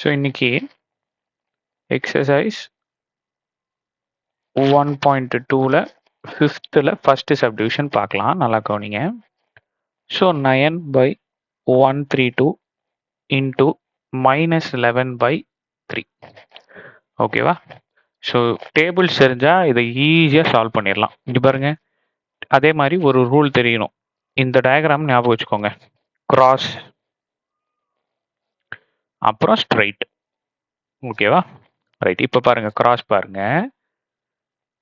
So இன்னைக்கு exercise 1.2ல ஃபிஃப்த்தில் first subdivision பார்க்கலாம். நல்லா கவனிங்க. So 9/132 into -11/3. ஓகேவா? ஸோ டேபிள்ஸ் தெரிஞ்சால் இதை ஈஸியாக சால்வ் பண்ணிடலாம். இங்கே பாருங்க, அதே மாதிரி ஒரு ரூல் தெரியணும். இந்த டயக்ராம் ஞாபகம் வச்சுக்கோங்க. கிராஸ் அப்புறம் ஸ்ட்ரைட். ஓகேவா? ரைட். இப்போ பாருங்க, கிராஸ் பாருங்க.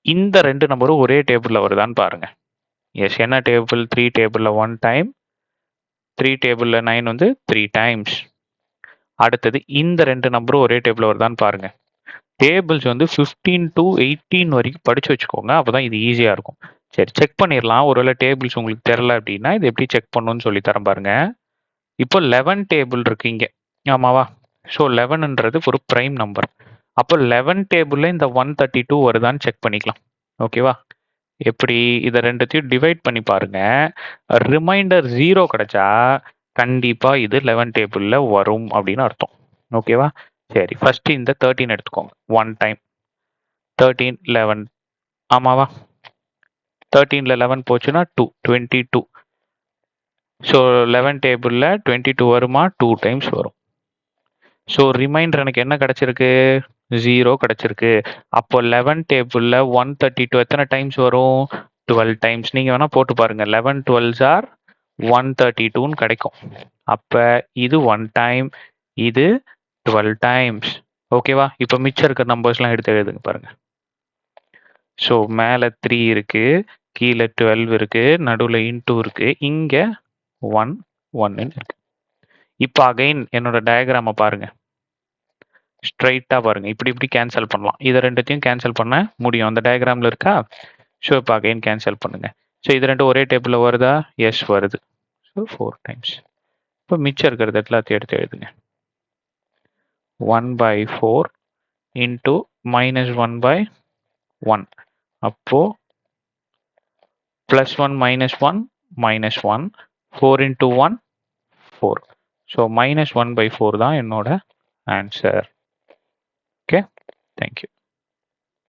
இந்த ரெண்டு நம்பரும் ஒரே டேபிளில் வருதான்னு பாருங்க. எஸ், என்ன டேபிள்? 3 டேபிளில் 1 டைம், 3 டேபிளில் 9 வந்து 3 டைம்ஸ். அடுத்தது இந்த ரெண்டு நம்பரும் ஒரே டேபிளில் வருதான்னு பாருங்க. டேபிள்ஸ் வந்து 15 to 18 வரைக்கும் படிச்சு வச்சுக்கோங்க. அப்போதான் இது ஈஸியா இருக்கும். சரி, செக் பண்ணிடலாம். ஒருவேளை டேபிள்ஸ் உங்களுக்கு தெரியல அப்படின்னா இது எப்படி செக் பண்ணணும்னு சொல்லி தரேன் பாருங்க. இப்போ 11 டேபிள் இருக்கு இங்க, ஆமாவா? ஸோ 11ன்றது ஒரு பிரைம் நம்பர். அப்போ 11 டேபிளில் இந்த 132 வருதான்னு செக் பண்ணிக்கலாம். ஓகேவா? எப்படி? இதை ரெண்டுத்தையும் டிவைட் பண்ணி பாருங்க. ரிமைண்டர் 0 கிடைச்சா கண்டிப்பா இது 11 டேபிளில் வரும் அப்படின்னு அர்த்தம். ஓகேவா? சரி, ஃபர்ஸ்ட் இந்த 13 எடுத்துக்கோங்க. 1 டைம் 13 11, ஆமாவா? 13ல 11 போச்சுன்னா 2 22. ஸோ 11 டேபிளில் 22 வருமா? 2 டைம்ஸ் வரும். ஸோ ரிமைண்டர் எனக்கு என்ன கிடைச்சிருக்கு? 0 கிடைச்சிருக்கு. அப்போ 11 டேபிளில் 132 எத்தனை டைம்ஸ் வரும்? 12 டைம்ஸ். நீங்கள் வேணால் போட்டு பாருங்க. 11 12s ஆர் 132ன்னு கிடைக்கும். அப்போ இது 1 டைம், இது 12 டைம்ஸ். ஓகேவா? இப்போ மிச்சம் இருக்கிற நம்பர்ஸ்லாம் எடுத்து எழுதுங்க பாருங்க. ஸோ மேலே 3 இருக்கு, கீழே 12 இருக்கு, நடுவில் இன்டூ இருக்கு, இங்கே 1 1 இருக்கு. இப்போ அகைன் என்னோட டயக்ராமை பாருங்க. ஸ்ட்ரைட்டாக பாருங்க. இப்படி இப்படி கேன்சல் பண்ணலாம். இதை ரெண்டுத்தையும் கேன்சல் பண்ண முடியும். அந்த டயக்ராமில் இருக்கா? ஸோ இப்போ அகைன் கேன்சல் பண்ணுங்க. ஸோ இது ரெண்டும் ஒரே டேபிளில் வருதா? எஸ், வருது. So 4 times. இப்போ மிச்சம் இருக்கிறது எல்லாத்தையும் எடுத்து எழுதுங்க. 1/4 இன்ட்டு -1/1. அப்போ +1 -1 -1. 4 into 1 4. ஸோ -1/4 தான் என்னோட ஆன்சர். Okay, thank you.